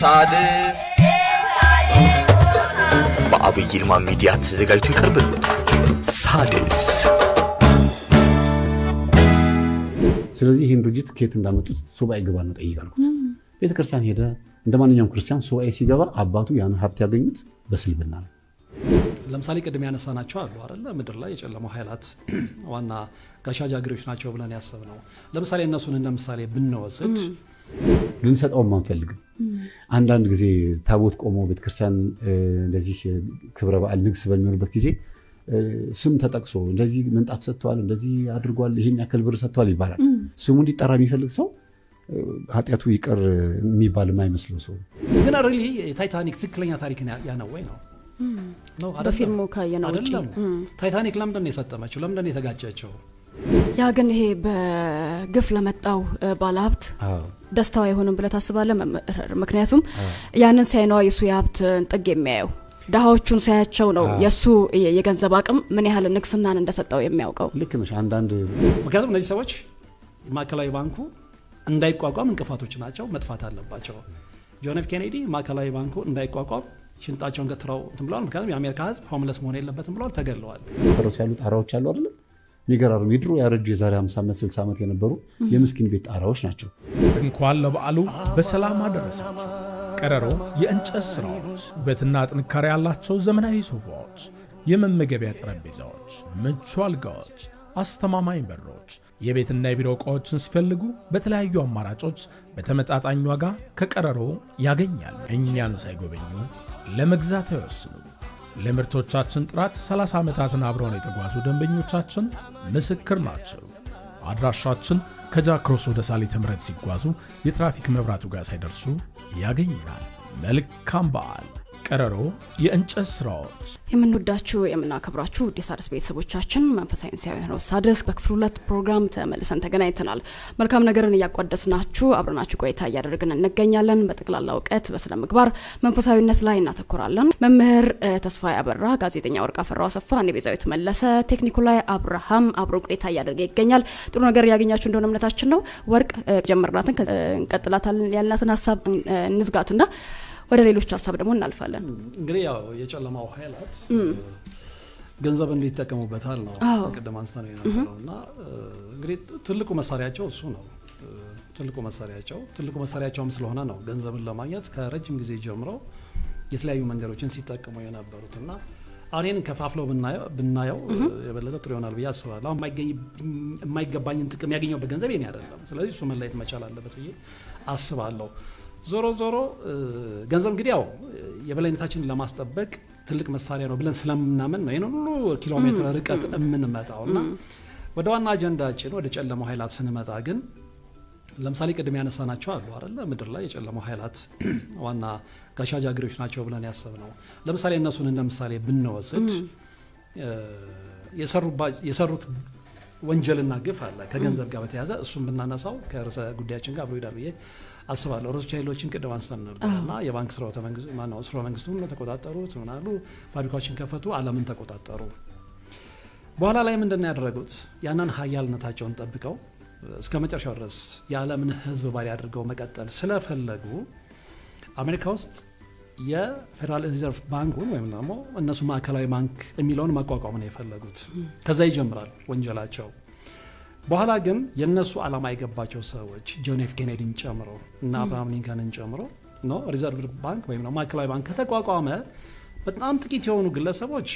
ሳድስ በአብይ ይልማ ሚዲያ ተዘጋጅቶ ይቀርብልዎታል። ሳድስ ስለዚህ ይሄን ድርጅት ከየት እንዳመጡት ሱባኤ ገባና ጠይቃልኩት። ቤተክርስቲያን ሄደ እንደማንኛውም ክርስቲያን ሱባኤ ሲገባ አባቱ ያን ሀብት ያገኙት በስልምና ነው። ለምሳሌ ቀደም ያነሳናቸው አሉ አይደል? ምድር ላይ የጨለማው ኃይላት ዋና ጋሻጃግሪዎች ናቸው ብለን ያሰብነው ለምሳሌ እነሱን እንደምሳሌ ብንወስድ ልንሰጠው ማንፈልግም። አንዳንድ ጊዜ ታቦት ቆሞ ቤተክርስቲያን እንደዚህ ክብረ በዓል ንግስ በሚሆንበት ጊዜ ስም ተጠቅሶ እንደዚህ መንጣፍ ሰጥቷል እንደዚህ አድርጓል ይሄን ያክል ብር ሰጥቷል ይባላል። ስሙ እንዲጠራ የሚፈልግ ሰው ኃጢያቱ ይቀር የሚባል የማይመስለው ሰው ግን አሪሊ ታይታኒክ ትክክለኛ ታሪክ ያነው ወይ ነው ነው በፊልሙ ካየነው ውጪ ታይታኒክ ለምንድን ነው የሰጠመችው ለምንድን ነው የተጋጨችው? ያ ግን ይሄ በግፍ ለመጣው ባለሀብት ደስታው አይሆንም ብለ ታስባለህ? ምክንያቱም ያንን ሳይነው የሱ ያብት ጥግ የሚያየው ዳሃዎቹን ሳያቸው ነው የሱ የገንዘብ አቅም ምን ያህል ንክስናን እንደሰጠው የሚያውቀው። ልክ ነሽ። አንዳንድ ምክንያቱም እነዚህ ሰዎች ማዕከላዊ ባንኩ እንዳይቋቋም እንቅፋቶች ናቸው መጥፋት አለባቸው። ጆን ኤፍ ኬኔዲ ማዕከላዊ ባንኩ እንዳይቋቋም ሽንጣቸውን ገትረው ብለዋል። ምክንያቱም የአሜሪካ ህዝብ ሆምለስ መሆን የለበትም ብለዋል፣ ተገለዋል። ፈረስ ያሉ ጣራዎች አሉ አይደል? የሚገራሩ የድሮ ያረጁ የዛሬ 50 ዓመት 60 ዓመት የነበሩ የምስኪን ቤት ጣራዎች ናቸው። እንኳን ለበዓሉ በሰላም አደረሳችሁ። ቀረሮ የእንጨት ስራዎች ውበትና ጥንካሬ ያላቸው ዘመናዊ ሶፋዎች፣ የመመገቢያ ጠረጴዛዎች፣ ምቹ አልጋዎች፣ አስተማማኝ በሮች፣ የቤትና የቢሮ ዕቃዎችን ሲፈልጉ በተለያዩ አማራጮች በተመጣጣኝ ዋጋ ከቀረሮ ያገኛሉ። እኛን ሳይጎበኙ ለመግዛት አይወስኑ። ለምርቶቻችን ጥራት 30 ዓመታትን አብረውን የተጓዙ ደንበኞቻችን ምስክር ናቸው። አድራሻችን ከጃክሮስ ወደ ሳሊተ ምሕረት ሲጓዙ የትራፊክ መብራቱ ጋር ሳይደርሱ ያገኛል። መልካም በዓል። ቀረሮ የእንጨት ስራዎች። የምንወዳችሁ የምናከብራችሁ ዲሳርስ ቤተሰቦቻችን መንፈሳዊ ሳይሆን ሳድስ በክፍል 2 ፕሮግራም ተመልሰን ተገናኝተናል። መልካም ነገርን ያቋደስናችሁ አብረናችሁ ቆይታ ያደረግን እንገኛለን። በተክላላ ዕውቀት በስነ ምግባር መንፈሳዊነት ላይ እናተኩራለን። መምህር ተስፋዬ አበራ፣ ጋዜጠኛ ወርቅ አፈራው አሰፋ፣ ቤዛዊት መለሰ፣ ቴክኒኩ ላይ አብርሃም አብሮ ቆይታ ያደረገ ይገኛል። ጥሩ ነገር ያገኛችሁ እንደሆነ እምነታችን ነው። ወርቅ ጀመርናትን እንቀጥላታለን ያልናትን ሐሳብ እንዝጋትና ወደ ሌሎች ሐሳብ ደግሞ እናልፋለን። እንግዲህ ያው የጨለማው ኃይላት ገንዘብ እንዲጠቀሙበታል ነው ቀደም አንስተን የነበረውና እንግዲህ ትልቁ መሳሪያቸው እሱ ነው። ትልቁ መሳሪያቸውም ስለሆነ ነው ገንዘብን ለማግኘት ከረጅም ጊዜ ጀምሮ የተለያዩ መንገዶችን ሲጠቀሙ የነበሩትና አሁን ከፋፍለው ብናየው የበለጠ ጥሩ ይሆናል ብዬ አስባለሁ። የማይገባኝን ጥቅም ያገኘው በገንዘብ የኔ አይደለም። ስለዚህ እሱ መለየት መቻል አለበት ብዬ አስባለሁ። ዞሮ ገንዘብ እንግዲህ ያው የበላይነታችንን ለማስጠበቅ ትልቅ መሳሪያ ነው ብለን ስለምናምን ነው ይሄን ሁሉ ኪሎ ሜትር ርቀት የምንመጣውና ወደ ዋና አጀንዳችን ወደ ጨለማው ኃይላት ስንመጣ ግን ለምሳሌ ቀደም ያነሳናቸው አሉ አይደል? ምድር ላይ የጨለማው ኃይላት ዋና ጋሻጃግሪዎች ናቸው ብለን ያሰብነው ለምሳሌ እነሱን እንደምሳሌ ብንወስድ የሰሩት ወንጀልና ግፍ አለ ከገንዘብ ጋር በተያያዘ እሱን ብናነሳው ከርዕሰ ጉዳያችን ጋር አብሮ ይዳል ብዬ አስባለሁ። ሮዝ ቻይሎችን ቀደም አንስተን ነበርና የባንክ ስራው መንግስቱን ተቆጣጠሩት ምናሉ ፋብሪካዎችን ከፈቱ ዓለምን ተቆጣጠሩ። በኋላ ላይ ምንድነው ያደረጉት? ያንን ኃያልነታቸውን ጠብቀው እስከ መጨረሻው ድረስ የዓለምን ህዝብ ባሪ አድርገው መቀጠል ስለፈለጉ አሜሪካ ውስጥ የፌደራል ሪዘርቭ ባንኩን ወይም ደግሞ እነሱ ማዕከላዊ ባንክ የሚለውን ማቋቋም ነው የፈለጉት። ከዛ ይጀምራል ወንጀላቸው። በኋላ ግን የነሱ ዓላማ የገባቸው ሰዎች ጆን ኤፍ ኬኔዲን ጨምሮ እና አብርሃም ሊንከንን ጨምሮ ነው ሪዘርቭ ባንክ ወይም ነው ማዕከላዊ ባንክ ከተቋቋመ በጣም ጥቂት የሆኑ ግለሰቦች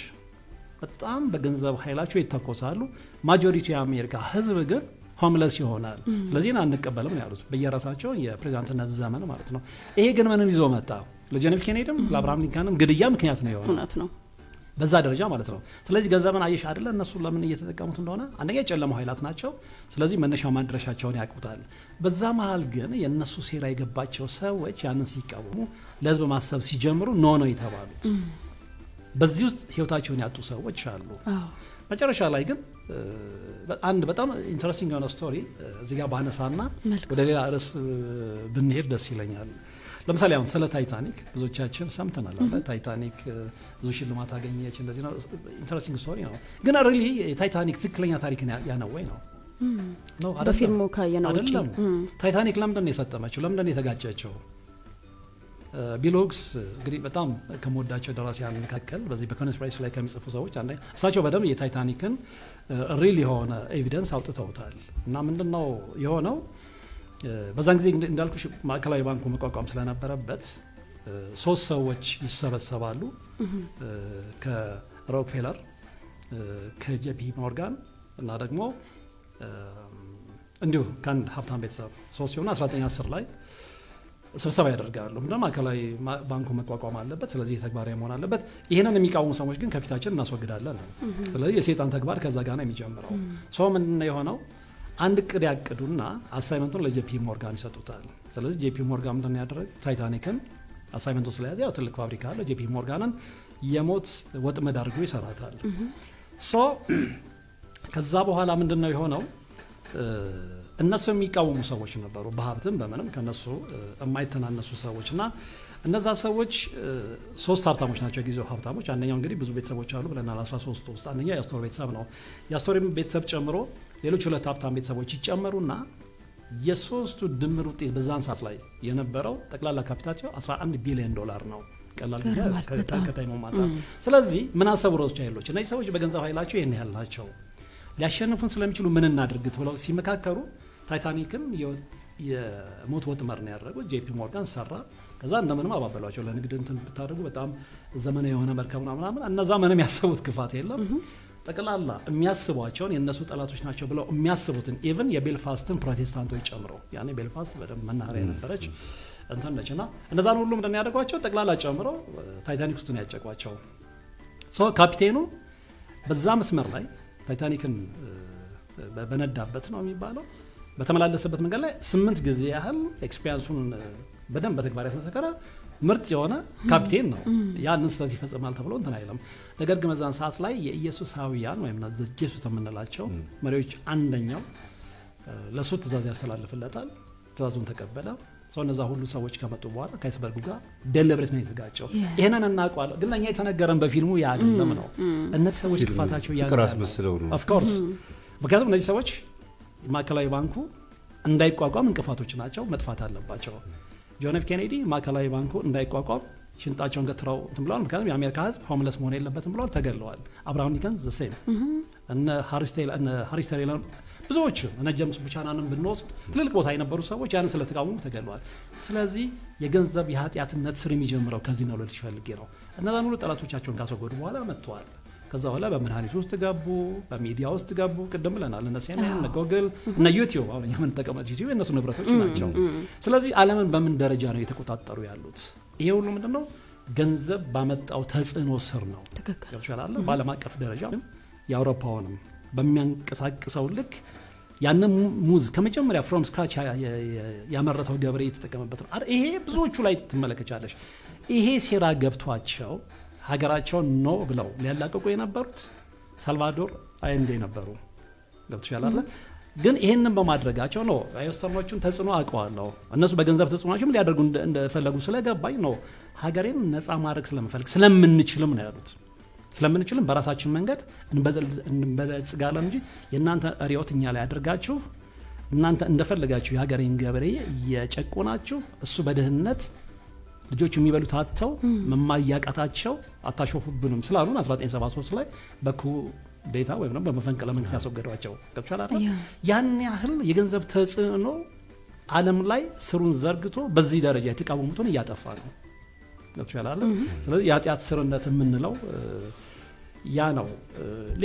በጣም በገንዘብ ኃይላቸው ይተኮሳሉ። ማጆሪቲ የአሜሪካ ህዝብ ግን ሆምለስ ይሆናል። ስለዚህ አንቀበልም ነው ያሉት በየራሳቸው የፕሬዝዳንትነት ዘመን ማለት ነው። ይሄ ግን ምንን ይዞ መጣ? ለጆን ኤፍ ኬኔዲም ለአብርሃም ሊንከንም ግድያ ምክንያት ነው የሆነው። እውነት ነው በዛ ደረጃ ማለት ነው። ስለዚህ ገንዘብን አየሽ አይደለ እነሱ ለምን እየተጠቀሙት እንደሆነ አንደኛ የጨለማው ኃይላት ናቸው። ስለዚህ መነሻው ማድረሻቸውን ያውቁታል። በዛ መሃል ግን የነሱ ሴራ የገባቸው ሰዎች ያንን ሲቃወሙ ለህዝብ ማሰብ ሲጀምሩ ነው የተባሉት። በዚህ ውስጥ ህይወታቸውን ያጡ ሰዎች አሉ። መጨረሻ ላይ ግን አንድ በጣም ኢንተረስቲንግ የሆነ ስቶሪ እዚህ ጋር ባነሳና ወደ ሌላ ርዕስ ብንሄድ ደስ ይለኛል። ለምሳሌ አሁን ስለ ታይታኒክ ብዙዎቻችን ሰምተናል አይደል? ታይታኒክ ብዙ ሽልማት አገኘች እንደዚህ ነው ኢንተረስቲንግ ስቶሪ ነው። ግን ሪሊ ታይታኒክ ትክክለኛ ታሪክ ያነው ወይ ነው ነው በፊልሙ ካየነው ውጪ ታይታኒክ ለምንድን ነው የሰጠመችው ለምንድን ነው የተጋጨችው ቢሎግስ እንግዲህ በጣም ከመወዳቸው ደራሲያን መካከል በዚህ በኮንስፒሬሲ ላይ ከሚጽፉ ሰዎች አንዴ እሳቸው በደም የታይታኒክን ሪል የሆነ ኤቪደንስ አውጥተውታል እና ምንድነው የሆነው በዛን ጊዜ እንዳልኩሽ ማዕከላዊ ባንኩ መቋቋም ስለነበረበት 3 ሰዎች ይሰበሰባሉ ከሮክፌለር ከጄፒ ሞርጋን እና ደግሞ እንዲሁ ከአንድ ሀብታም ቤተሰብ 3 ሲሆኑ 1910 ላይ ስብሰባ ያደርጋሉ ምንድነው ማዕከላዊ ባንኩ መቋቋም አለበት ስለዚህ ተግባራዊ መሆን አለበት ይሄንን የሚቃወሙ ሰዎች ግን ከፊታችን እናስወግዳለን ስለዚህ የሰይጣን ተግባር ከዛ ጋር ነው የሚጀምረው ሶ ምን ነው አንድ ቅድ ያቅዱና አሳይመንቱን ለጄፒ ሞርጋን ይሰጡታል ስለዚህ ጄፒ ሞርጋን ምንድነው ያደረገ ታይታኒክን አሳይመንቱ ስለያዘ ያው ትልቅ ፋብሪካ አለ ጄፒ ሞርጋንን የሞት ወጥመድ አድርጎ ይሰራታል ሶ ከዛ በኋላ ምንድነው የሆነው እነሱ የሚቃወሙ ሰዎች ነበሩ በሀብትም በመንም ከነሱ የማይተናነሱ ሰዎችና እነዛ ሰዎች 3 ሀብታሞች ናቸው ጊዜው ሀብታሞች አንደኛው እንግዲህ ብዙ ቤተሰቦች አሉ ብለናል 13 ውስጥ አንደኛው የአስቶር ቤተሰብ ነው የአስቶር ቤተሰብ ጨምሮ ሌሎች 2 ሀብታም ቤተሰቦች ይጨመሩና የሶስቱ ድምር ውጤት በዛን ሰዓት ላይ የነበረው ጠቅላላ ካፒታቸው $11 ቢሊዮን ነው ቀላል ጊዜ ከተታይሞ ማንሳት ስለዚህ ምን አሰቡ ሮዝቻይልዶች እነዚህ ሰዎች በገንዘብ ኃይላቸው ይሄን ያህላቸው ሊያሸንፉን ስለሚችሉ ምን እናድርግት ብለው ሲመካከሩ ታይታኒክን የሞት ወጥመር ነው ያደረገው ጄፒ ሞርጋን ሰራ ከዛ እንደምንም አባበሏቸው ለንግድ እንትን ብታደርጉ በጣም ዘመናዊ የሆነ መርከብ ምናምን እነዛ ምንም ያሰቡት ክፋት የለም ጠቅላላ የሚያስቧቸውን የነሱ ጠላቶች ናቸው ብለው የሚያስቡትን ኢቭን የቤልፋስትን ፕሮቴስታንቶች ጨምሮ ያኔ ቤልፋስት በደም መናኸሪያ ነበረች እንትን ነችና እነዛን ሁሉ ምንድነው ያደርጓቸው ጠቅላላ ጨምሮ ታይታኒክ ውስጥ ነው ያጨቋቸው ሶ ካፒቴኑ በዛ መስመር ላይ ታይታኒክን በነዳበት ነው የሚባለው በተመላለሰበት መንገድ ላይ 8 ጊዜ ያህል ኤክስፒሪየንሱን በደንብ በተግባር ያስመሰከረ ምርጥ የሆነ ካፒቴን ነው ያንን ስህተት ይፈጽማል ተብሎ እንትን አይለም ነገር ግን በዛን ሰዓት ላይ የኢየሱሳውያን ወይም ኢየሱስ ተመነላቸው መሪዎች አንደኛው ለሱ ትእዛዝ ያስተላልፍለታል ትእዛዙን ተቀበለ ሰው እነዛ ሁሉ ሰዎች ከመጡ በኋላ ከአይስበርጉ ጋር ደለብረት ነው የተጋጨው ይሄንን እናውቀዋለን ግን ለኛ የተነገረን በፊልሙ ያ አይደለም ነው እነዚህ ሰዎች ክፋታቸው ያቀራስ መስለው ነው ኦፍ ኮርስ ምክንያቱም እነዚህ ሰዎች ማዕከላዊ ባንኩ እንዳይቋቋም እንቅፋቶች ናቸው መጥፋት አለባቸው ጆን ኤፍ ኬኔዲ ማዕከላዊ ባንኩ እንዳይቋቋም ሽንጣቸውን ገትረው እንትን ብለዋል ምክንያቱም የአሜሪካ ህዝብ ሆምለስ መሆን የለበትም ብለዋል ተገለዋል አብርሃም ሊንከን ዘ ሴም እነ ሃሪስ ቴይለር ብዙዎች እነ ጄምስ ቡቻናንን ብንወስድ ትልልቅ ቦታ የነበሩ ሰዎች ያንን ስለተቃወሙ ተገለዋል ስለዚህ የገንዘብ የኃጢአትነት ስር የሚጀምረው ከዚህ ነው ልጅ ፈልጌ ነው እነዛን ሁሉ ጠላቶቻቸውን ካስወገዱ በኋላ መጥተዋል ከዛ በኋላ በመድኃኒት ውስጥ ገቡ በሚዲያ ውስጥ ገቡ ቅድም ብለናል እነ CNN እነ ጎግል እነ ዩቲዩብ አሁን የምንጠቀመው ዩቲዩብ እነሱ ንብረቶች ናቸው ስለዚህ ዓለምን በምን ደረጃ ነው የተቆጣጠሩ ያሉት ይሄ ሁሉ ምንድነው ገንዘብ ባመጣው ተጽዕኖ ስር ነው ተከክሏል በዓለም አቀፍ ደረጃ የአውሮፓውንም በሚያንቀሳቅሰው ልክ ያንን ሙዝ ከመጀመሪያ ፍሮም ስክራች ያመረተው ገበሬ የተጠቀመበት ነው ይሄ ብዙዎቹ ላይ ትመለከቻለሽ ይሄ ሴራ ገብቷቸው ሀገራቸው ነው ብለው ሊያላቀቁ የነበሩት ሳልቫዶር አየንዴ ነበሩ ገብቷል አይደል ግን ይሄንን በማድረጋቸው ነው አይወስተርኖቹን ተጽዕኖ አቀዋለሁ እነሱ በገንዘብ ተጽዕኖአቸው ሊያደርጉ እንደፈለጉ ስለገባኝ ነው ሀገሬን ነፃ ማድረግ ስለምንችልም ነው ያሉት ስለምንችልም በራሳችን መንገድ እንበለጽጋለን እንጂ የናንተ ሪዮትኛ ላይ አድርጋችሁ እናንተ እንደፈለጋችሁ የሀገሬን ገበሬ የጨቆናችሁ እሱ በደህንነት ልጆቹ የሚበሉት አጥተው መማያቃታቸው አታሾፉብንም ስላሉን 1973 ላይ በኩ ዴታ ወይም ደግሞ በመፈንቅለ መንግስት ያስወገዷቸው ገብቻላ ያን ያህል የገንዘብ ተጽዕኖ ዓለም ላይ ስሩን ዘርግቶ በዚህ ደረጃ የተቃወሙትን እያጠፋ ነው ገብቻላ ስለዚህ የኃጢአት ስርነት የምንለው ያ ነው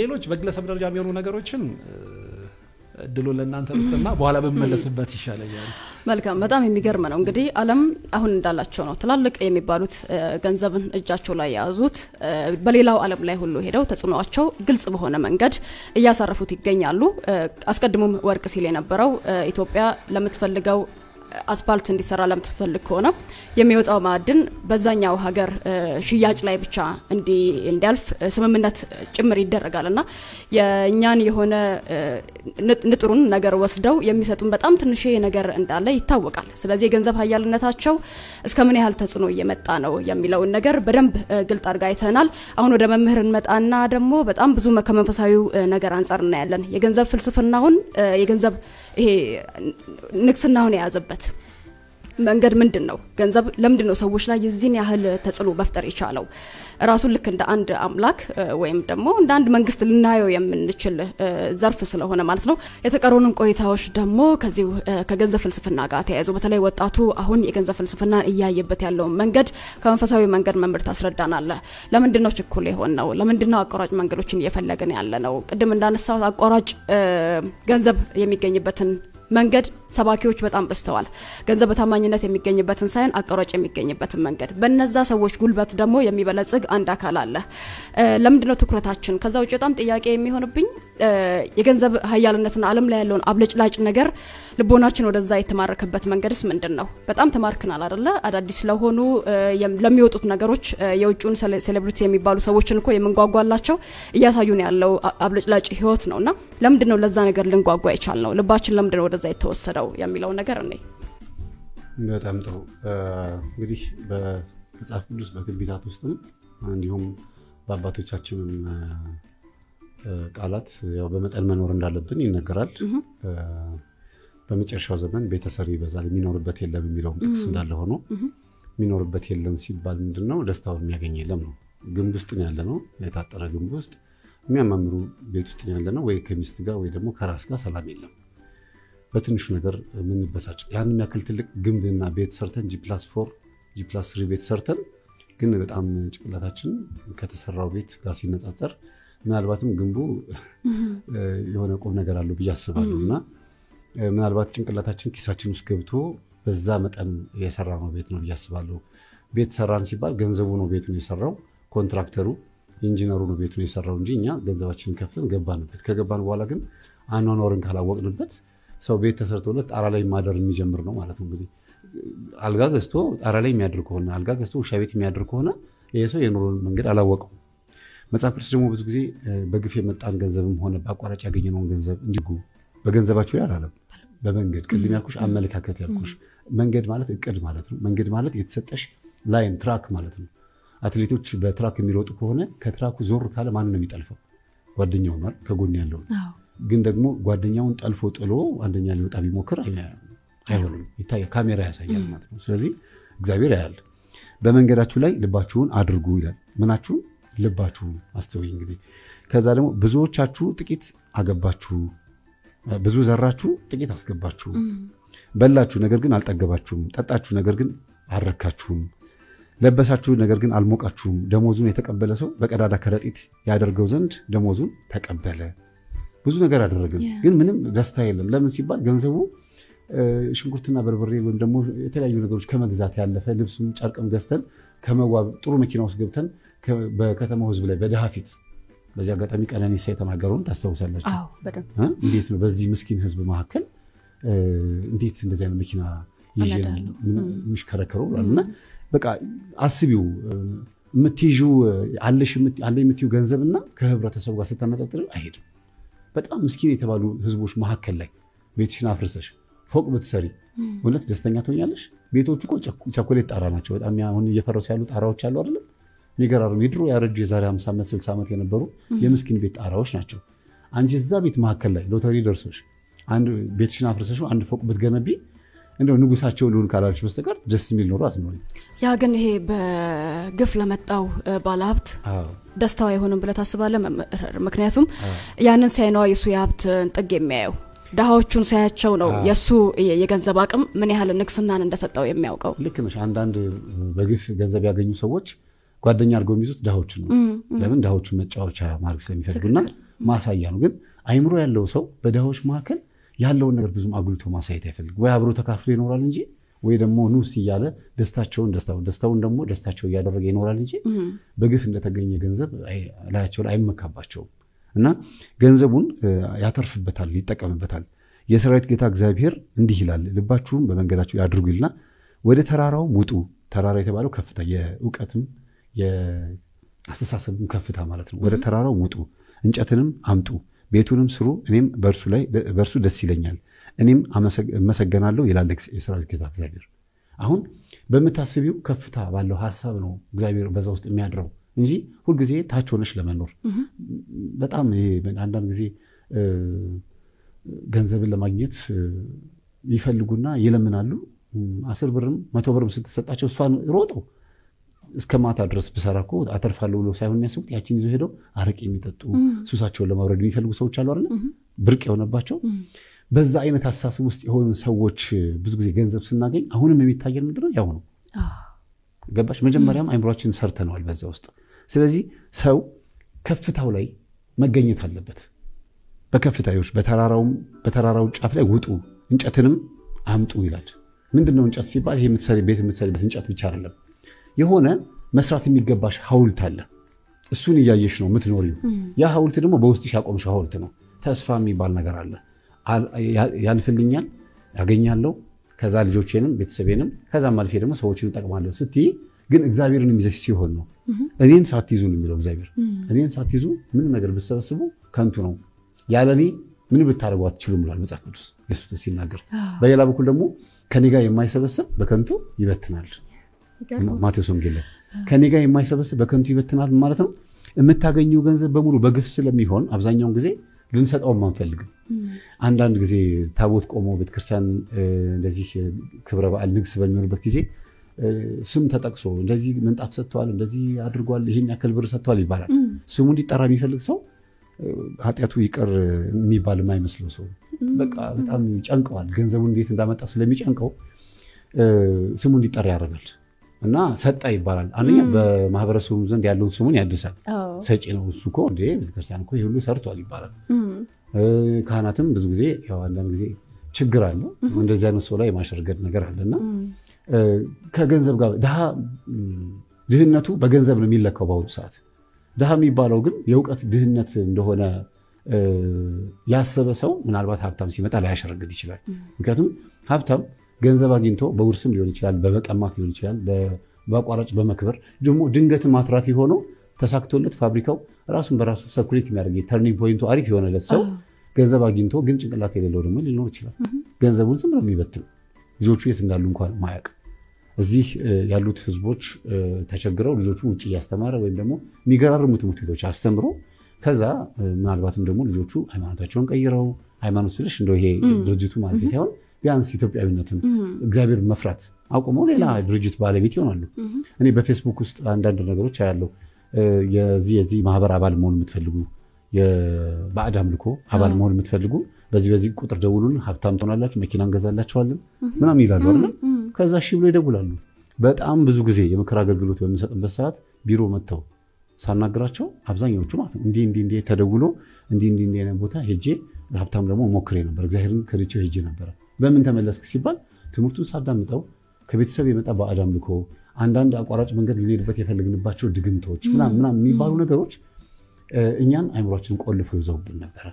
ሌሎች በግለሰብ ደረጃ የሚሆኑ ነገሮችን ድሎ ለእናንተ ልስጥና በኋላ በመለስበት ይሻለኛል መልካም በጣም የሚገርም ነው እንግዲህ ዓለም አሁን እንዳላቸው ነው ትላልቅ የሚባሉት ገንዘብን እጃቸው ላይ ያዙት በሌላው ዓለም ላይ ሁሉ ሄደው ተጽዕኖአቸው ግልጽ በሆነ መንገድ እያሳረፉት ይገኛሉ አስቀድሞም ወርቅ ሲል የነበረው ኢትዮጵያ ለምትፈልገው አስፓልት እንዲሰራ ለምትፈልግ ከሆነ የሚወጣው ማዕድን በዛኛው ሀገር ሽያጭ ላይ ብቻ እንዲያልፍ ስምምነት ጭምር ይደረጋልና የኛን የሆነ ንጥሩን ነገር ወስደው የሚሰጡን በጣም ትንሽ ነገር እንዳለ ይታወቃል ስለዚህ የገንዘብ ኃያልነታቸው እስከምን ያህል ተጽዕኖ እየመጣ ነው የሚለው ነገር በደንብ ግልጽ አድርጋ አይተናል አሁን ወደ መምህርን መጣና ደግሞ በጣም ብዙ ከመንፈሳዊው ነገር አንፃር እናያለን የገንዘብ ፍልስፍናውን የገንዘብ ይሄ ንክስናውን ያዘበት መንገድ ምንድነው ገንዘብ ለምንድነው ሰዎች ላይ የዚህን ያህል ተጽዕኖ መፍጠር ይቻለው ራሱን ልክ እንደ አንድ አምላክ ወይም ደግሞ እንደ አንድ መንግስት ልናየው የምንችል ዘርፍ ስለሆነ ማለት ነው የተቀሩንን ቆይታዎች ደግሞ ከዚሁ ከገንዘብ ፍልስፍና ጋር ተያይዞ በተለይ ወጣቱ አሁን የገንዘብ ፍልስፍና እያየበት ያለው መንገድ ከመንፈሳዊ መንገድ መምር ታስረዳናለ ለምንድነው ችኩል የሆነው ለምንድነው አቋራጭ መንገዶችን እየፈለገን ያለነው ቅድም እንዳነሳው አቋራጭ ገንዘብ የሚገኝበትን መንገድ ሰባኪዎች በጣም በስተዋል ገንዘብ በታማኝነት የሚገኝበትን ሳይን አቋራጭ የሚገኝበትን መንገድ በእነዛ ሰዎች ጉልበት ደግሞ የሚበለጽግ አንድ አካል አለ ለምንድነው ትኩረታችን ከዛው በጣም ጥያቄ የሚሆንብኝ የገንዘብ ኃያልነትና ዓለም ላይ ያለውን አብለጭላጭ ነገር ልቦናችን ወደዛ የተማረከበት መንገድስ ምንድነው በጣም ተማርከናል አይደለ አዳዲስ ስለሆኑ ለሚወጡት ነገሮች የውጭውን ሴሌብሪቲ የሚባሉ ሰዎችን እኮ የምንጓጓላቸው እያሳዩን ያለው አብለጭላጭ ህይወት ነውና ለምንድነው ለዛ ነገር ልንጓጓ ይቻልነው ልባችን ለምንድነው ወደዛ የተወሰደው የሚለው ነገር ነው በጣም ጥሩ እንግዲህ በመጽሐፍ ቅዱስ በትንቢታት ውስጥም እንዲሁም በአባቶቻችንም ቃላት ያው በመጠን መኖር እንዳለብን ይነገራል በመጨረሻው ዘመን ቤተሰሪ ይበዛል የሚኖርበት የለም የሚለው ጥቅስ እንዳለ ሆኖ የሚኖርበት የለም ሲባል ምንድነው ደስታው የሚያገኝ የለም ነው ግንብ ውስጥ ነው ያለነው የታጠረ ግንብ ውስጥ የሚያማምሩ ቤት ውስጥ ነው ያለነው ወይ ከሚስት ጋር ወይ ደግሞ ከራስ ጋር ሰላም የለም በትንሹ ነገር ምን በሳጭ ያንን ያክል ትልቅ ግንብና ቤት ሰርተን G+4 G+3 ቤት ሰርተን ግን በጣም ጭቅላታችን ከተሰራው ቤት ጋር ሲነጻጸር ምናልባትም ግንቡ የሆነ ቁም ነገር አለው ብዬ አስባለሁና ምናልባት ጭንቅላታችን ኪሳችን ውስጥ ገብቶ በዛ መጠን የሰራነው ቤት ነው ብዬ አስባለሁ ቤት ሰራን ሲባል ገንዘቡ ነው ቤቱን የሰራው ኮንትራክተሩ ኢንጂነሩ ነው ቤቱን የሰራው እንጂ እኛ ገንዘባችንን ከፍለን ገባንበት ከገባን በኋላ ግን አኗኗርን ካላወቅንበት ሰው ቤት ተሰርቶለት ጣራ ላይ ማደር የሚጀምር ነው ማለት ነው እንግዲህ አልጋ ገዝቶ ጣራ ላይ የሚያድር ከሆነ አልጋ ገዝቶ ውሻ ቤት የሚያድር ከሆነ ይሄ ሰው የኑሮን መንገድ አላወቀው መጽሐፍ ቅዱስ ደግሞ ብዙ ጊዜ በግፍ የመጣን ገንዘብም ሆነ በአቋራጭ ያገኘነውን ገንዘብ እንዲሁ በገንዘባቸው ላይ አላለም በመንገድ ቅድም ያልኩሽ አመለካከት ያልኩሽ መንገድ ማለት እቅድ ማለት ነው መንገድ ማለት የተሰጠሽ ላይን ትራክ ማለት ነው አትሌቶች በትራክ የሚሮጡ ከሆነ ከትራኩ ዞር ካለ ማን ነው የሚጠልፈው ጓደኛው ነው ከጎን ያለው ግን ደግሞ ጓደኛውን ጠልፎ ጥሎ አንደኛ ሊወጣ ቢሞክር አይሆንም ይታያል ካሜራ ያሳያል ማለት ነው ስለዚህ እግዚአብሔር ያያል በመንገዳችሁ ላይ ልባችሁን አድርጉ ይላል ምናችሁ ልባችሁን አስተውይ እንግዲህ ከዛ ደግሞ ብዙዎቻችሁ ጥቂት አገባችሁ ብዙ ዘራችሁ ጥቂት አስገባችሁ በላችሁ ነገር ግን አልጠገባችሁም ጠጣችሁ ነገር ግን አልረካችሁም ለበሳችሁ ነገር ግን አልሞቃችሁም ደሞዙን የተቀበለ ሰው በቀዳዳ ከረጢት ያደርገው ዘንድ ደሞዙን ተቀበለ ብዙ ነገር አደረግን ግን ምንም ደስታ የለም ለምን ሲባል ገንዘቡ ሽንኩርትና በርበሬ ወይም ደግሞ የተለያዩ ነገሮች ከመግዛት ያለፈ ልብስም ጨርቅም ገዝተን ከመዋብ ጥሩ መኪና ውስጥ ገብተን በከተማው ህዝብ ላይ በደሃ ፊት በዚህ አጋጣሚ ቀነኒሳ የተናገረውን ታስተውሳላችሁ እንዴት ነው በዚህ ምስኪን ህዝብ መካከል እንዴት እንደዚህ አይነት መኪና ይዤን ምሽከረከረው እና በቃ አስቢው ምትይጁ አለሽ የምትዩ ገንዘብና ከህብረተሰቡ ጋር ስተነጣጥሩ አይሄድም በጣም ምስኪን የተባሉ ህዝቦች መካከል ላይ ቤትሽን አፍርሰሽ ፎቅ ብትሰሪ ወለት ደስተኛ ትሆኛለሽ ቤቶቹ እኮ ቸኮሌት ጣራ ናቸው በጣም አሁን እየፈረሱ ያሉ ጣራዎች አሉ አይደል ንገራሩ ይድሩ ያረጁ የዛሬ 50 ዓመት 60 ዓመት የነበሩ የምስኪን ቤት ጣራዎች ናቸው አንቺ እዛ ቤት መካከል ላይ ሎተሪ ደርሶሽ አንድ ቤትሽን አፍርሰሽ አንድ ፎቅ ብትገነቢ እንደው ንጉሳቸው ሊሆን ካላልሽ በስተቀር ደስ የሚል ኖሮ አትኖሪ ያ ግን ይሄ በግፍ ለመጣው ባለሀብት ደስታው አይሆንም ብለ ታስባለህ ምክንያቱም ያንን ሳይነው የሱ ያብት ጥግ የሚያየው ዳሃዎቹን ሳያቸው ነው የሱ የገንዘብ አቅም ምን ያህል ንክስናን እንደሰጠው የሚያውቀው ልክ ነሽ አንዳንድ በግፍ ገንዘብ ያገኙ ሰዎች ጓደኛ አድርገው የሚይዙት ዳሃዎችን ነው ለምን ዳሃዎችን መጫወቻ ማርክ ስለሚፈልጉና ማሳያ ነው ግን አይምሮ ያለው ሰው በዳሃዎች መካከል ያለው ነገር ብዙም አጉልቶ ማሳየት አይፈልግ ወይ አብሮ ተካፍሎ ይኖራል እንጂ ወይ ደግሞ ኑስ ይያለ ደስታውን ደግሞ ደስታቸው ያደረገ ይኖራል እንጂ በግፍ እንደተገኘ ገንዘብ ላያቸው ላይ አይመካባቸው እና ገንዘቡን ያተርፍበታል ይጠቀምበታል የሰራዊት ጌታ እግዚአብሔር እንዲህ ይላል ልባችሁን በመንገዳችሁ ያድርጉ ይልና ወደ ተራራው ውጡ ተራራ የተባለው ከፍታ የእውቀትም የአስተሳሰብም ከፍታ ማለት ነው ወደ ተራራው ውጡ እንጨትንም አምጡ ቤቱንም ስሩ እኔም በርሱ ደስ ይለኛል እኔም አመሰግናለሁ ይላል የሰራዊት ጌታ እግዚአብሔር አሁን በመታሰቢው ከፍታ ባለው ሐሳብ ነው እግዚአብሔር በዛ ውስጥ የሚያድረው እንጂ ሁሉ ጊዜ ታች ሆነሽ ለመኖር በጣም አንዳንድ ጊዜ ገንዘብን ለማግኘት ይፈልጉና ይለምናሉ 10 ብርም 100 ብርም ስትሰጣቸው እሷን ሮጠው እስከማታ ድረስ በሰራኮ አተርፋለሁ ብሎ ሳይሆን የሚያስቡት ያቺን ይዘው ሄደው አረቄ የሚጠጡ ሱሳቸውን ለማብረድ የሚፈልጉ ሰዎች አሉ አይደል ብርቅ የሆነባቸው በዛ አይነት ሐሳብ ውስጥ የሆኑ ሰዎች ብዙ ጊዜ ገንዘብ ስናገኝ አሁንም የሚታየን ምንድነው ያው ነው ገባሽ መጀመሪያም አይምሮአችን ሰርተናል በዛ ውስጥ ስለዚህ ሰው ከፍታው ላይ መገኘት አለበት በከፍታዮች በተራራው ጫፍ ላይ ውጡ እንጨትንም አምጡ ይላል ምንድነው እንጨት ሲባል ይሄ ቤት የምትሰሪበት እንጨት ብቻ አይደለም የሆነ መስራት የሚገባሽ ሐውልት አለ እሱን ያያየሽ ነው የምትኖሪው ያ ሐውልት ደግሞ በውስጥሽ ያቆምሽ ሐውልት ነው ተስፋ የሚባል ነገር አለ ያልፍልኛል ያገኛለሁ ከዛ ልጆቼንም ቤተሰቤንም ከዛ ማልፌ ደግሞ ሰዎችን ተጠቅማለሁ ስትይ ግን እግዚአብሔርን የሚዘሽ ሲሆን ነው እኔን ሳትይዙ ነው የሚለው እግዚአብሔር እኔን ሳትይዙ ምን ነገር ብትሰበስቡ ከንቱ ነው ያለኔ ምን ብታረጉ አትችሉም ብሏል መጽሐፍ ቅዱስ ኢየሱስ ሲናገር በሌላ በኩል ደግሞ ከኔ ጋር የማይሰበስብ በከንቱ ይበትናል ማቴዎስ ወንጌል ከኔ ጋር የማይሰበስብ በከንቱ ይበትናል ማለት ነው የምታገኙ ገንዘብ በሙሉ በግፍ ስለሚሆን አብዛኛውን ጊዜ ልንሰጣውም አንፈልግም አንዳንድ ጊዜ ታቦት ቆሞ ቤተክርስቲያን እንደዚህ ክብረ በዓል ንግስ በሚሆንበት ጊዜ ስም ተጠቅሶ እንደዚህ ምንጣፍ ሰጥቷል እንደዚህ አድርጓል ይሄን ያክል ብር ሰጥቷል ይባላል ስሙ እንዲጠራ የሚፈልግ ሰው ኃጢያቱ ይቀር የሚባል የማይመስለው ሰው በቃ በጣም ይጨንቀዋል ገንዘቡን እንዴት እንዳመጣ ስለሚጨንቀው ስሙ እንዲጠራ ያደርጋል እና ሰጣ ይባላል አንኛ በማህበረሰቡ ዘንድ ያለውን ስሙን ያድሳል ሰጪ ነው እሱ እኮ እንዴ ቤተክርስቲያን እኮ ይሄ ሁሉ ሰርቷል ይባላል ካህናትም ብዙ ጊዜ ያው አንዳንድ ጊዜ ችግር አለ እንደዚህ አይነት ሰው ላይ ማሸርገድ ነገር አለና ከገንዘብ ጋር ድህነቱ በገንዘብ ነው የሚለካው በአሁኑ ሰዓት ድሃ የሚባለው ግን የእውቀት ድህነት እንደሆነ ያሰበ ሰው ምናልባት ሀብታም ሲመጣ ላያሸርግድ ይችላል ምክንያቱም ሀብታም ገንዘብ አግኝቶ በውርስም ሊሆን ይችላል በመቀማት ሊሆን ይችላል በአቋራጭ በመክበር ደግሞ ድንገት ማትራፊ ሆኖ ተሳክቶለት ፋብሪካው ራሱን በራሱ ሰርኩሌት የሚያደርግ ተርኒንግ ፖይንቱ አሪፍ የሆነለት ሰው ገንዘብ አግኝቶ ግን ጭንቅላት የሌለው ደግሞ ሊኖር ይችላል ገንዘቡን ዝም ብሎ የሚበትን ልጆቹ የት እንዳሉ እንኳን ማያውቅ እዚህ ያሉት ህዝቦች ተቸግረው ልጆቹ ውጪ ያስተማረ ወይም ደግሞ የሚገራርሙ ትምህርት ቤቶች አስተምሮ ከዛ ምናልባትም ደግሞ ልጆቹ ሃይማኖታቸውን ቀይረው ሃይማኖት ስለሽ እንደው ይሄ ድርጅቱ ማለት ሳይሆን ቢያንስ ኢትዮጵያዊነትን እግዚአብሔር መፍራት አቆመው ሌላ ድርጅት ባለቤት ይሆናሉ እኔ በፌስቡክ ውስጥ አንዳንድ ነገሮች አያለው የዚህ ማህበር አባል መሆን የምትፈልጉ የባዕድ አምልኮ አባል መሆን የምትፈልጉ በዚህ ቁጥር ደውሉልን ሀብታም ትሆናላችሁ መኪና እንገዛላችኋለን ምናምን ይላሉ አይደል ከዛ እሺ ብሎ ይደውላሉ በጣም ብዙ ጊዜ የምክር አገልግሎት በሚሰጥበት ሰዓት ቢሮ መጥተው ሳናግራቸው አብዛኛዎቹ ማለት ነው እንዲ ተደውሎ እንዲ አይነት ቦታ ሄጄ ሀብታም ደግሞ ሞክሬ ነበር እግዚአብሔርን ከልቼው ሄጄ ነበር በምን ተመለስክ ሲባል ትምህርቱን ሳዳምጠው ከቤተሰብ የመጣ ባዕድ አምልኮ አንዳንድ አቋራጭ መንገድ ልንሄድበት የፈለግንባቸው ድግምቶች ምናምን የሚባሉ ነገሮች እኛን አይምሮአችንን ቆልፈው ይዘውብን ነበር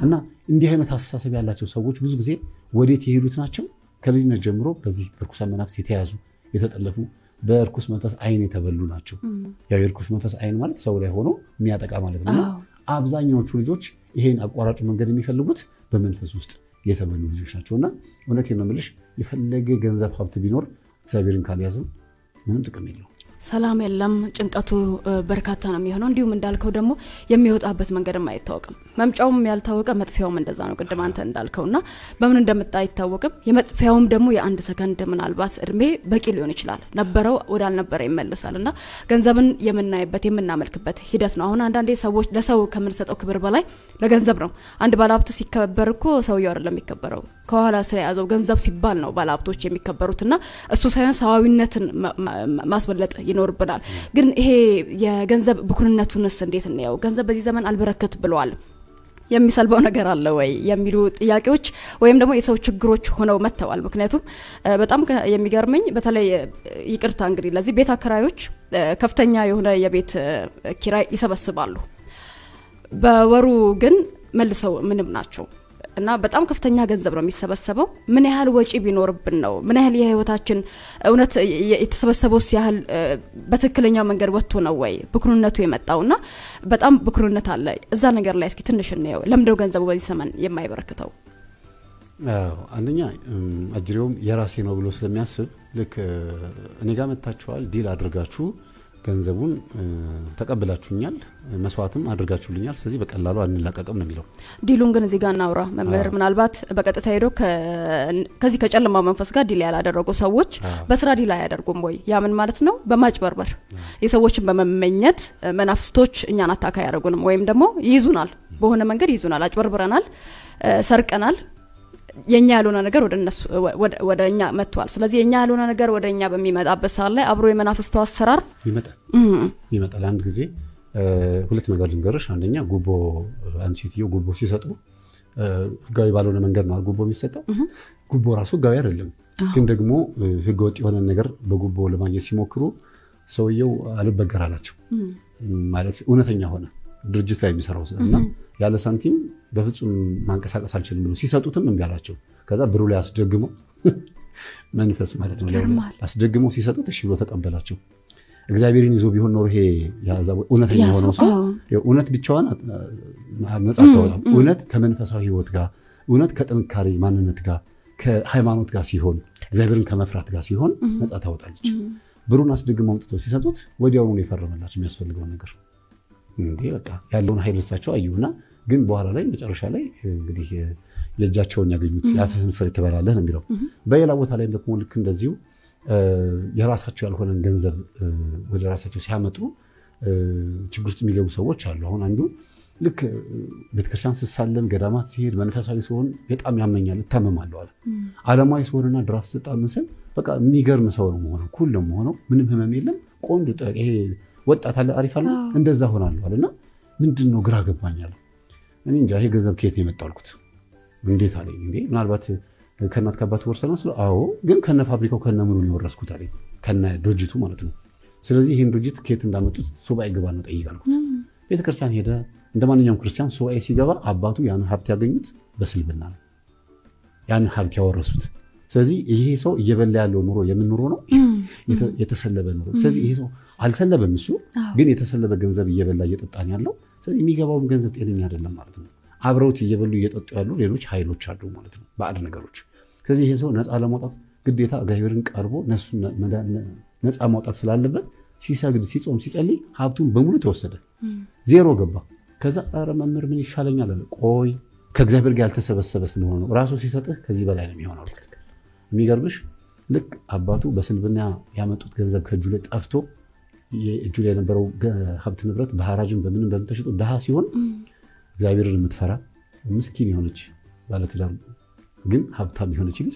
እና እንዲህ አይነት አስተሳሰብ ያላቸው ሰዎች ብዙ ጊዜ ወዴት የሄዱት ናቸው ከልጅነት ጀምሮ በዚህ በርኩሳን መናፍስት የተያዙ የተጠለፉ በርኩስ መንፈስ አይን የተበሉ ናቸው ያው የርኩስ መንፈስ አይን ማለት ሰው ላይ ሆኖ የሚያጠቃ ማለት ነው አብዛኛዎቹ ልጆች ይሄን አቋራጭ መንገድ የሚፈልጉት በመንፈስ ውስጥ የተበሉ ልጆች ናቸውና እውነቴን ነው የምልሽ የፈለገ ገንዘብ ሀብት ቢኖር እግዚአብሔርን ካልያዝን ምንም ጥቅም የለውም ሰላም የለም ጭንቀቱ በርካታ ነው የሚሆነው እንዲሁም እንዳልከው ደግሞ የሚወጣበት መንገድም አይታወቅም መምጫውም ያልታወቀ መጥፊያውም እንደዛ ነው ቅድም አንተ እንዳልከውና በምን እንደመጣ አይታወቅም የመጥፊያውም ደግሞ የአንድ ሰከንድ ምናልባት እድሜ በቂ ሊሆን ይችላል ነበረው ወዳልነበረ ይመለሳልና ገንዘብን የምናይበት የምናመልክበት ሂደት ነው አሁን አንዳንዴ ሰዎች ለሰው ከምንሰጠው ክብር በላይ ለገንዘብ ነው አንድ ባለሀብት ሲከበር እኮ ሰውየው አይደለም የሚከበረው ከኋላ ስለያዘው ገንዘብ ሲባል ነው ባለሀብቶች የሚከበሩትና እሱ ሳይሆን ሰዋዊነትን ማስበለጥ ይኖርብናል ግን ይሄ የገንዘብ ብኩንነቱንስ እንዴት ነው ገንዘብ በዚህ ዘመን አልበረከት ብለዋል የሚሰልበው ነገር አለ ወይ የሚሉ ጥያቄዎች ወይም ደግሞ የሰው ችግሮች ሆነው መተዋል ምክንያቱም በጣም የሚገርመኝ በተለይ ይቅርታ እንግዲህ ለዚህ ቤት አከራዮች ከፍተኛ የሆነ የቤት ኪራይ ይሰበስባሉ በወሩ ግን መልሰው ምንም ናቸው እና በጣም ከፍተኛ ገንዘብ ነው የሚሰበሰበው ምን ያህል ወጪ ቢኖርብን ነው ምን ያህል የህይወታችን እውነት የተሰበሰበው ሲያህል በትክክለኛው መንገድ ወጥቶ ነው ወይ ብኩርነቱ የመጣውና በጣም ብኩርነት አለ እዛ ነገር ላይ እስኪ ትንሽ እንየው ለምንድነው ገንዘቡ በዚህ ዘመን የማይበረክተው አንደኛ አጅሬውም የራሴ ነው ብሎ ስለሚያስብ ልክ እኔ ጋር መጣችኋል ዲል አድርጋችሁ ገንዘቡን ተቀበላችሁኛል መስዋዕትም አድርጋችሁልኛል ስለዚህ በቀላሉ አንላቀቅም ነው የሚለው ዲሉን ግን እዚህ ጋር እናውራ መምህር ምናልባት በቀጥታ ሄዶ ከዚህ ከጨለማው መንፈስ ጋር ዲል ያላደረጉ ሰዎች በስራ ዲል ያደርጉም ወይ ያ ምን ማለት ነው በማጭበርበር የሰዎችን በመመኘት መናፍስቶች እኛን አታካ ያደርጉንም ወይም ደግሞ ይይዙናል በሆነ መንገድ ይይዙናል አጭበርብረናል ሰርቀናል የኛ ያሉና ነገር ወደኛ መጥቷል ስለዚህ የኛ ያሉና ነገር ወደኛ በሚመጣበት ሰዓት ላይ አብሮ የመናፍስቱ አሰራር ይመጣል አንድ ጊዜ ሁለት ነገር ልንገርሽ አንደኛ ጉቦ አንሲቲዮ ጉቦ ሲሰጡ ህጋዊ ባልሆነ መንገድ ነው ጉቦ የሚሰጠው ጉቦ ራሱ ህጋዊ አይደለም ግን ደግሞ ህገወጥ የሆነ ነገር በጉቦ ለማግኘት ሲሞክሩ ሰውየው አልበገራላቸው ማለት እውነተኛ ሆነ ድርጅት ላይ የሚሰራው እና ያለ ሳንቲም በፍጹም ማንቀሳቀስ አልችልም ብሎ ሲሰጡትም እንጋላቸው ከዛ ብሩ ላይ አስደግሞ መንፈስ ማለት ነው አስደግሞ ሲሰጡት እሺ ብሎ ተቀበላቸው እግዚአብሔርን ይዞ ቢሆን ነው ይሄ ያዛው እውነተኛ ሆኖ ሰው እውነት ብቻዋን ነፃ ታወጣ እውነት ከመንፈሳዊ ህይወት ጋር እውነት ከጥንካሬ ማንነት ጋር ከሃይማኖት ጋር ሲሆን እግዚአብሔርን ከመፍራት ጋር ሲሆን ነፃ ታወጣለች ብሩን አስደግሞ አውጥተው ሲሰጡት ወዲያውኑ ነው የፈረመላቸው የሚያስፈልገው ነገር እንዴ በቃ ያለውን ኃይልሳቸው አዩና ግን በኋላ ላይ መጨረሻ ላይ እንግዲህ የእጃቸውን ያገኙት ያፍህን ፍሬ ተበላለህ ነው የሚለው በሌላ ቦታ ላይ ደግሞ ልክ እንደዚሁ የራሳቸው ያልሆነን ገንዘብ ወደ ራሳቸው ሲያመጡ ችግር ውስጥ የሚገቡ ሰዎች አሉ አሁን አንዱ ልክ ቤተክርስቲያን ሲሳለም ገዳማት ሲሄድ መንፈሳዊ ሲሆን በጣም ያመኛል ተመማለው አለ ዓለማዊ ሲሆንና ድራፍ ስጣምሰን በቃ የሚገርም ሰው ነው ሆኖ ሁሉም ሆኖ ምንም ህመም የለም ቆንጆ ይሄ ወጣት አለ አሪፍ አለ እንደዛ ሆናለሁ አለና ምንድነው ግራ ገባኛል እኔ እንጃ ይሄ ገንዘብ ከየት የመጣልኩት እንዴት አለኝ እንዴ ምናልባት ከናት ከአባት ወርሰናል ስለ አዎ ግን ከነ ፋብሪካው ከነ ምኑ ነው ወረስኩት አለኝ ከነ ድርጅቱ ማለት ነው ስለዚህ ይሄን ድርጅት ከየት እንዳመጡት ሱባኤ ገባ ነው ጠይቃልኩት ቤተክርስቲያን ሄደ እንደማንኛውም ክርስቲያን ሱባኤ ሲገባ አባቱ ያን ሀብት ያገኙት በስልምና ነው ያን ሀብት ያወረሱት ስለዚህ ይሄ ሰው እየበላ ያለው ኑሮ የምንኖር ነው የተሰለበ ኑሮ ስለዚህ ይሄ ሰው አልሰለበም እሱ ግን የተሰለበ ገንዘብ እየበላ እየጠጣን ያለው ስለዚህ የሚገባው ገንዘብ ጤነኛ አይደለም ማለት ነው አብረውት እየበሉ እየጠጡ ያሉ ሌሎች ኃይሎች አሉ ማለት ነው ባዕድ ነገሮች ስለዚህ ይሄ ሰው ነፃ ለማውጣት ግዴታ እግዚአብሔርን ቀርቦ ነፃ ማውጣት ስላለበት ሲሰግድ ሲጾም ሲጸልይ ሀብቱን በሙሉ ተወሰደ ዜሮ ገባ ከዛ አረ መምህር ምን ይሻለኛል አለ ቆይ ከእግዚአብሔር ጋር ያልተሰበሰበ ስለሆነ ነው ራሱ ሲሰጥህ ከዚህ በላይ ነው የሚሆነው የሚገርምሽ ልክ አባቱ በስልብና ያመጡት ገንዘብ ከእጁ ላይ ጠፍቶ የእጁ ላይ የነበረው ሀብት ንብረት በሐራጅም በምንም በመተሽጦ ደሃ ሲሆን እግዚአብሔርን የምትፈራ ምስኪን የሆነች ባለትዳር ግን ሀብታም የሆነች ልጅ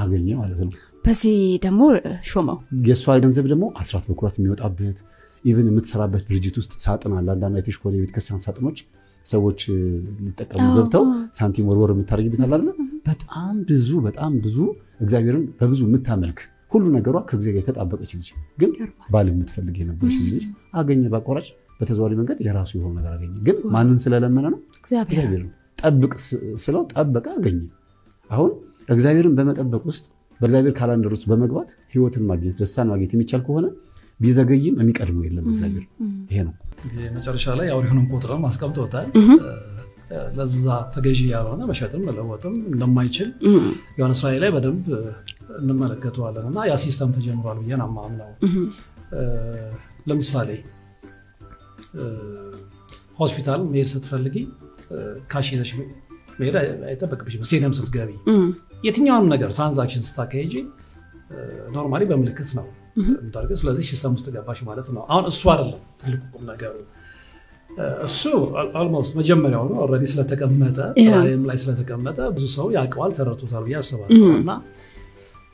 አገኘ ማለት ነው በዚህ ደግሞ ሾመው የሷ ገንዘብ ደግሞ አስራት በኩራት የሚወጣበት ኢቭን የምትሰራበት ድርጅት ውስጥ ሳጥን አለ አንዳንድ አይተሽ ኮሌ ቤተክርስቲያን ሳጥኖች ሰዎች ሊጠቀሙ ገብተው ሳንቲም ወርወር የምታርጊበት አለ በጣም ብዙ እግዚአብሔርን በብዙ የምታመልክ ሁሉ ነገሯ ከእግዚአብሔር የተጣበቀች ልጅ ግን ባል የምትፈልግ የነበረች ልጅ አገኘ ባቆራጭ በተዘዋዋሪ መንገድ የራሱ የሆነ ነገር አገኘ ግን ማንን ስለለመነ ነው እግዚአብሔርን ጠብቅ ስለው ጠበቀ አገኘ አሁን እግዚአብሔርን በመጠበቅ ውስጥ በእግዚአብሔር ካላንደር ውስጥ በመግባት ህይወትን ማግኘት ደስታን ማግኘት የሚቻል ከሆነ ቢዘገይም የሚቀድመው የለም እግዚአብሔር ይሄ ነው መጨረሻ ላይ አውሪሁንም ቁጥርም አስቀምጦታል ለዛ ተገዢ ያልሆነ መሸጥም መለወጥም እንደማይችል ዮሐንስ ራእይ ላይ በደንብ እንመለከተዋለንና ያ ሲስተም ተጀምሯል ብዬ ነው የማምነው ለምሳሌ ሆስፒታል መሄድ ስትፈልጊ ካሽ ይዘሽ መሄድ አይጠበቅብሽም ስቴዲየም ስትገቢ የትኛውንም ነገር ትራንዛክሽን ስታካሂጂ ኖርማሊ በምልክት ነው የምታደርገው ስለዚህ ሲስተም ውስጥ ገባሽ ማለት ነው አሁን እሱ አይደለም ትልቁ ቁም ነገሩ እሱ almost መጀመሪያው ነው ኦሬዲ ስለተቀመጠ ራእይም ላይ ስለተቀመጠ ብዙ ሰው ያውቀዋል ተረድቶታል ብዬ አስባለሁና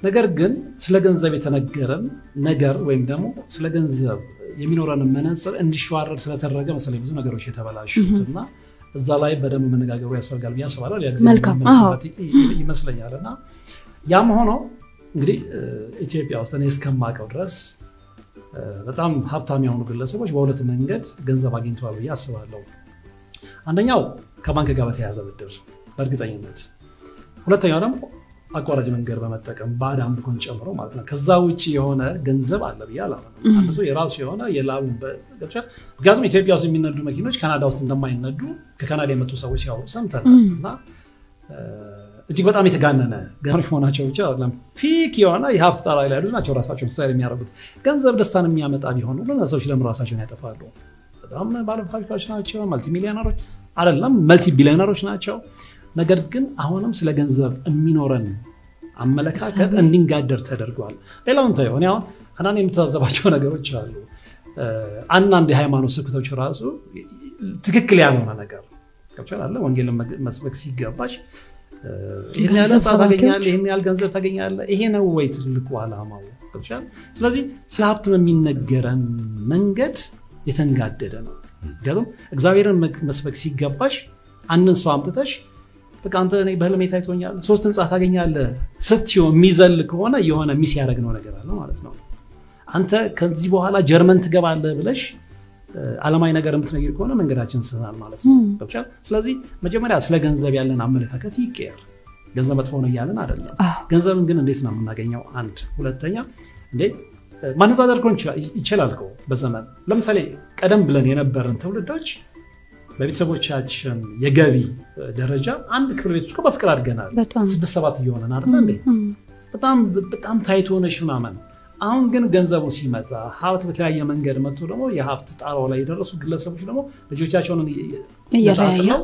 ነገር ግን ስለ ገንዘብ የተነገረን ነገር ወይም ደግሞ ስለ ገንዘብ የሚኖረን መነጽር እንዲሸዋረድ ስለተደረገ መሰለኝ ብዙ ነገሮች የተበላሹትና እዛ ላይ በደንብ መነጋገሩ ያስፈልጋል ብዬ አስባለሁ ያግዛል ይመስለኛልና ያም ሆኖ እንግዲህ ኢትዮጵያ ውስጥ እኔ እስከማውቀው ድረስ በጣም ሀብታም የሆኑ ግለሰቦች በሁለት መንገድ ገንዘብ አግኝተዋል ብዬ አስባለሁ አንደኛው ከባንክ ጋር በተያያዘ ብድር በእርግጠኝነት ሁለተኛው ደግሞ አቋራጭ መንገድ በመጠቀም ባዕድ አምልኮን ጨምሮ ማለት ነው ከዛ ውጪ የሆነ ገንዘብ አለ ብያለሁ አንዱ ሰው የራሱ የሆነ የላቡን በገቻ ምክንያቱም ኢትዮጵያ ውስጥ የሚነዱ መኪኖች ካናዳ ውስጥ እንደማይነዱ ከካናዳ የመጡ ሰዎች ያው ሰምተናልና እጅግ በጣም የተጋነነ ገንዘቦች መሆናቸው ብቻ አይደለም ፒክ የሆነ የሀብት ጣራ ላይ ያሉ ናቸው ራሳቸውን ስታይል የሚያደርጉት ገንዘብ ደስታን የሚያመጣ ቢሆን ሁሉ ሰዎች ለምን ራሳቸውን ያጠፋሉ በጣም ባለሀብቶች ናቸው መልቲ ሚሊዮነሮች አይደለም መልቲ ቢሊዮነሮች ናቸው ነገር ግን አሁንም ስለ ገንዘብ የሚኖረን አመለካከት እንዲንጋደር ተደርጓል ሌላውን ታየው እኔ አሁን አናን የምታዘባቸው ነገሮች አሉ አንዳንድ የሃይማኖት ስብከቶች ራሱ ትክክል ያልሆነ ነገር ከቻለ ወንጌልን መስበክ ሲገባሽ ይሄን ያህል ታገኛለህ ይሄን ያህል ገንዘብ ታገኛለህ ይሄ ነው ወይ ትልቁ ዓላማው ከቻለ ስለዚህ ስለ ሀብት የሚነገረን መንገድ የተንጋደደ ነው ምክንያቱም እግዚአብሔርን መስበክ ሲገባሽ አንድን ሰው አምጥተሽ በቃ አንተ እኔ በህልሜ ታይቶኛል 3 ህንጻ ታገኛለህ ስትዩ የሚዘል ከሆነ የሆነ ሚስ ያደረግነው ነገር አለ ማለት ነው አንተ ከዚህ በኋላ ጀርመን ትገባለህ ብለሽ ዓለማዊ ነገር የምትነግር ከሆነ መንገዳችን ስናል ማለት ነው በቃ ስለዚህ መጀመሪያ ስለ ገንዘብ ያለን አመለካከት ይቀየር ገንዘብ መጥፎ ነው ያለን አይደለም ገንዘብን ግን እንዴት ነው የምናገኘው አንድ ሁለተኛ እንዴ ማነጻጸር ይችላል እኮ በዘመን ለምሳሌ ቀደም ብለን የነበረን ትውልዶች በቤተሰቦቻችን የገቢ ደረጃ አንድ ክፍል ቤት ውስጥ በፍቅር አድገናል 6-7 እየሆነን አይደል እንዴ በጣም ታይቶ ነሽ ምናምን አሁን ግን ገንዘቡ ሲመጣ ሀብት በተለያየ መንገድ መጥቶ ደግሞ የሀብት ጣራው ላይ የደረሱ ግለሰቦች ደግሞ ልጆቻቸውን እየጣጥለው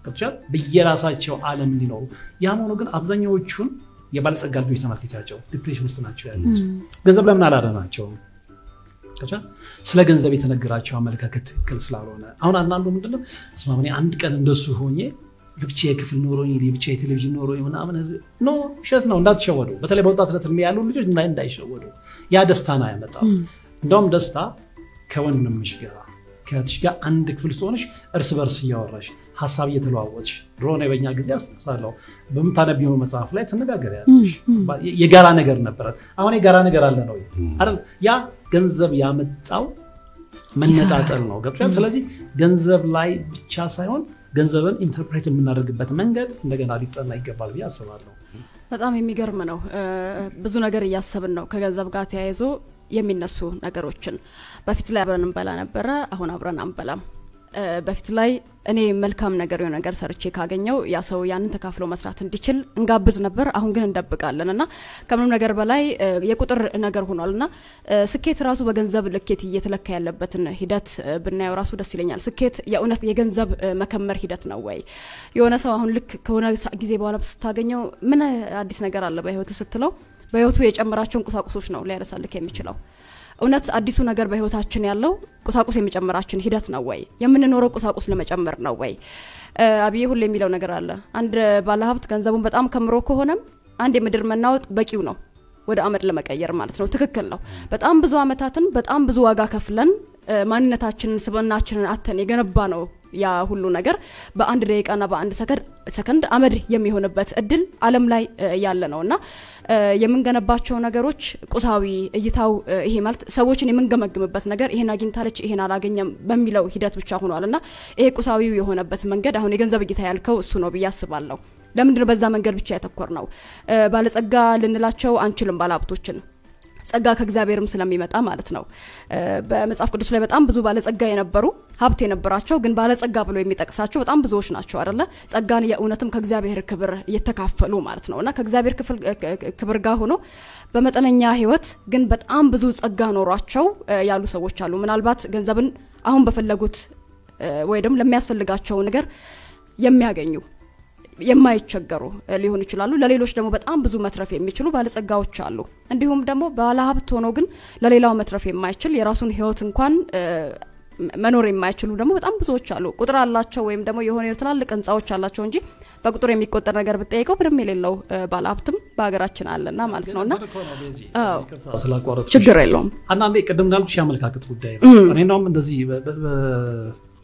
ከቻል በየራሳቸው ዓለም እንዲኖሩ ያም ሆኖ ግን አብዛኛዎቹን የባለጸጋ ልጆች ተመልክቻቸው ዲፕሬሽን ውስጥ ናቸው ያሉት ገንዘብ ለምን አላደናቸው ከቻል ስለ ገንዘብ የተነገራቸው አመለካከት ትክክል ስላልሆነ አሁን አንዳንዱ ምንድነው ስማማኔ አንድ ቀን እንደሱ ሆኜ ብቻ የክፍል ኖሮኝ ብቻ የቴሌቪዥን ኖሮኝ ምናምን ኖ ሸት ነው እንዳትሸወዱ በተለይ በወጣትነት እድሜ ያሉ ልጆች እንዳይሸወዱ ያ ደስታ ነው ያመጣው እንደውም ደስታ ከወንድምሽ ጋር ከእህትሽ ጋር አንድ ክፍል ሆነሽ እርስ በርስ እያወራሽ ሐሳብ እየተለዋወጥሽ ድሮ ነው በእኛ ጊዜ አስተሳሰለው በመታነቢው መጽሐፍ ላይ ተነጋገሪያለሽ የጋራ ነገር ነበር አሁን የጋራ ነገር አለ ነው አይደል ያ ገንዘብ ያመጣው መነጣጠል ነው ገብቷል ስለዚህ ገንዘብ ላይ ብቻ ሳይሆን ገንዘብን ኢንተርፕሬት የምናደርግበት መንገድ እንደገና ሊጠና ይገባል ብዬ አስባለሁ በጣም የሚገርም ነው ብዙ ነገር እያሰብን ነው ከገንዘብ ጋር ተያይዞ የሚነሱ ነገሮችን በፊት ላይ አብረን እንበላ ነበር አሁን አብረን አንበላም በፊት ላይ እኔ መልካም ነገር የሆነ ነገር ሰርቼ ካገኘው ያ ሰው ያንን ተካፍሎ መስራት እንዲችል እንጋብዝ ነበር አሁን ግን እንደብቃለንና ከምንም ነገር በላይ የቁጥር ነገር ሆኗልና ስኬት ራሱ በገንዘብ ልኬት እየተለካ ያለበትን ሂደት ብናየው ራሱ ደስ ይለኛል ስኬት የእውነት የገንዘብ መከመር ሂደት ነው ወይ የሆነ ሰው አሁን ልክ ከሆነ ጊዜ በኋላ ስታገኘው ምን አዲስ ነገር አለ በህይወቱ ስትለው በህይወቱ የጨመራቸውን ቁሳቁሶች ነው ሊያረሳልክ የሚችለው እውነት አዲሱ ነገር በህይወታችን ያለው ቁሳቁስ የሚጨምራችን ሂደት ነው ወይ የምንኖረው ቁሳቁስ ለመጨመር ነው ወይ አብዬ ሁሉ የሚለው ነገር አለ አንድ ባለሀብት ገንዘቡን በጣም ከምሮ ከሆነም አንድ የምድር መናወጥ በቂው ነው ወደ አመድ ለመቀየር ማለት ነው ትክክል ነው በጣም ብዙ አመታትን በጣም ብዙ ዋጋ ከፍለን ማንነታችንን ስብናችንን አተን የገነባ ነው ያ ሁሉ ነገር በአንድ ደቂቃና በአንድ ሰከንድ አመድ የሚሆንበት እድል ዓለም ላይ ያለ ነውና የምንገነባቸው ነገሮች ቁሳዊ እይታው ይሄ ማለት ሰዎችን የምንገመግምበት ነገር ይሄን አግኝታለች ይሄን አላገኘም በሚለው ሂደት ብቻ ሆኗልና ይሄ ቁሳዊው የሆነበት መንገድ አሁን የገንዘብ እይታ ያልከው እሱ ነው ብያስባለሁ ለምንድነው በዛ መንገድ ብቻ ያተኮር ነው ባለጸጋ ልንላቸው አንችልም ባለሀብቶችን ጸጋ ከእግዚአብሔርም ስለሚመጣ ማለት ነው በመጽሐፍ ቅዱስ ላይ በጣም ብዙ ባለጸጋ የነበሩ ሀብት የነበራቸው ግን ባለጸጋ ብሎ የሚጠቅሳቸው በጣም ብዙዎች ናቸው አይደለ ጸጋን የእውነትም ከእግዚአብሔር ክብር እየተካፈሉ ማለት ነውና ከእግዚአብሔር ክብር ጋር ሆኖ በመጠነኛ ህይወት ግን በጣም ብዙ ጸጋ ኖሯቸው ያሉ ሰዎች አሉ ምናልባት ገንዘብን አሁን በፈለጉት ወይ ደግሞ ለሚያስፈልጋቸው ነገር የሚያገኙ የማይቸገሩ ሊሆን ይችላሉ ለሌሎች ደግሞ በጣም ብዙ መትረፍ የሚችሉ ባለጸጋዎች አሉ እንዲሁም ደግሞ ባለሀብት ሆኖ ግን ለሌላው መትረፍ የማይችል የራሱን ህይወት እንኳን መኖር የማይችሉ ደግሞ በጣም ብዙዎች አሉ ቁጥር አላቸው ወይም ደግሞ የሆነ ትላልቅ ህንጻዎች አላቸው እንጂ በቁጥር የሚቆጠር ነገር ብትጠይቀው ምንም የሌለው ባለሀብትም በአገራችን አለና ማለት ነውና ችግር የለውም አንዳንዴ ቀደም እንዳልኩሽ ያመለካከት ጉዳይ ነው እኔ እንደውም እንደዚህ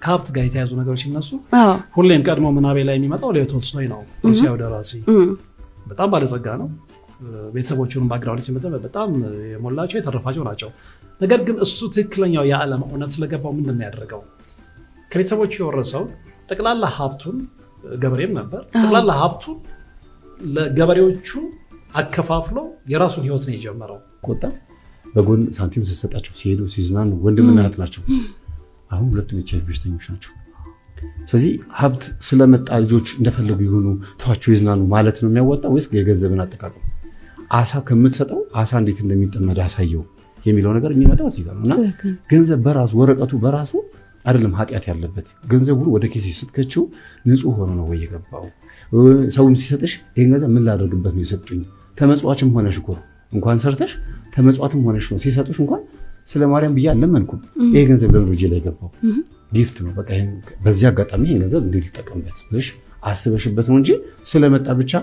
ከሀብት ጋር የተያዙ ነገሮች ይነሱ ሁሌም ቀድሞ ምናቤ ላይ የሚመጣው ሌዮ ቶልስቶይ ነው ሩሲያው ደራሲ በጣም ባለጸጋ ነው ቤተሰቦቹን ባክግራውንድ ሲመጣ በጣም የሞላቸው የተረፋቸው ናቸው ነገር ግን እሱ ትክክለኛው የዓለም እውነት ስለገባው ምንድነው ያደረገው ከቤተሰቦቹ የወረሰው ጠቅላላ ሀብቱን ገበሬም ነበር ጠቅላላ ሀብቱ ለገበሬዎቹ አከፋፍሎ የራሱን ህይወት ነው የጀመረው ቆጣ በጎን ሳንቲም ሲሰጣቸው ሲሄዱ ሲዝናኑ ወንድምና እህት ናቸው አሁን ሁለቱም ኤችአይቪ በሽተኞች ናቸው ስለዚህ ሀብት ስለመጣ ልጆች እንደፈለጉ ይሆኑ ተዋቸው ይዝናኑ ማለት ነው የሚያወጣው ወይስ የገንዘብን አጠቃቀም አሳ ከምትሰጠው አሳ እንዴት እንደሚጠመድ አሳየው የሚለው ነገር የሚመጣው እዚህ ጋር ነውና ገንዘብ በራሱ ወረቀቱ በራሱ አይደለም ኃጢያት ያለበት ገንዘቡ ወደ ኬስ ሲስጥከቹ ንጹህ ሆኖ ነው የገባው ሰውም ሲሰጥሽ ይሄን ገንዘብ ምን ላደርግበት ነው የሰጡኝ ተመጽዋችም ሆነሽ እኮ እንኳን ሰርተሽ ተመጽዋትም ሆነሽ ነው ሲሰጡሽ እንኳን ስለ ማርያም ብያ ለመንኩ ይሄ ገንዘብ ለምንድነው ላይ ገባው ጊፍት ነው በቃ ይሄን በዚህ አጋጣሚ ይሄን ገንዘብ እንዴት ልጠቀምበት ብለሽ አስበሽበት ነው እንጂ ስለመጣ ብቻ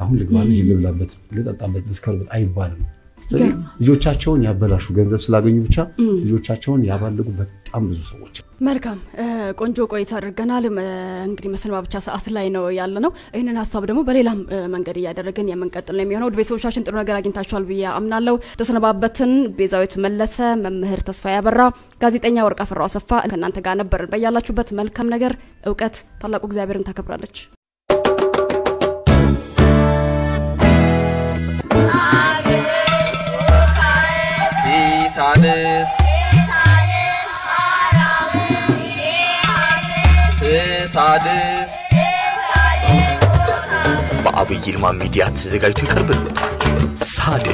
አሁን ልግባና ይልብላበት ልጠጣበት ልስከርበት አይባልም ስለዚህ ልጆቻቸውን ያበላሹ ገንዘብ ስላገኙ ብቻ ልጆቻቸውን ያባልጉ በጣም ብዙ ሰዎች መልካም ቆንጆ ቆይታ አድርገናል እንግዲህ መሰነባበቻ ሰዓት ላይ ነው ያለነው ይሄንን ሐሳብ ደግሞ በሌላም መንገድ ያደረግን የምንቀጥል ነው የሚሆነው ቤተሰቦቻችን ጥሩ ነገር አግኝታችኋል ብዬ አምናለሁ ተሰነባበትን ቤዛዊት መለሰ መምህር ተስፋ ያበራ ጋዜጠኛ ወርቅ አፈራው አሰፋ ከእናንተ ጋር ነበር በያላችሁበት መልካም ነገር ዕውቀት ታላቁ እግዚአብሔርን ታከብራለች ሳልስ ሳልስ በአብይ ይልማ ሚዲያ ተዘጋጅቶ ይቀርብልዎታል። ሳድስ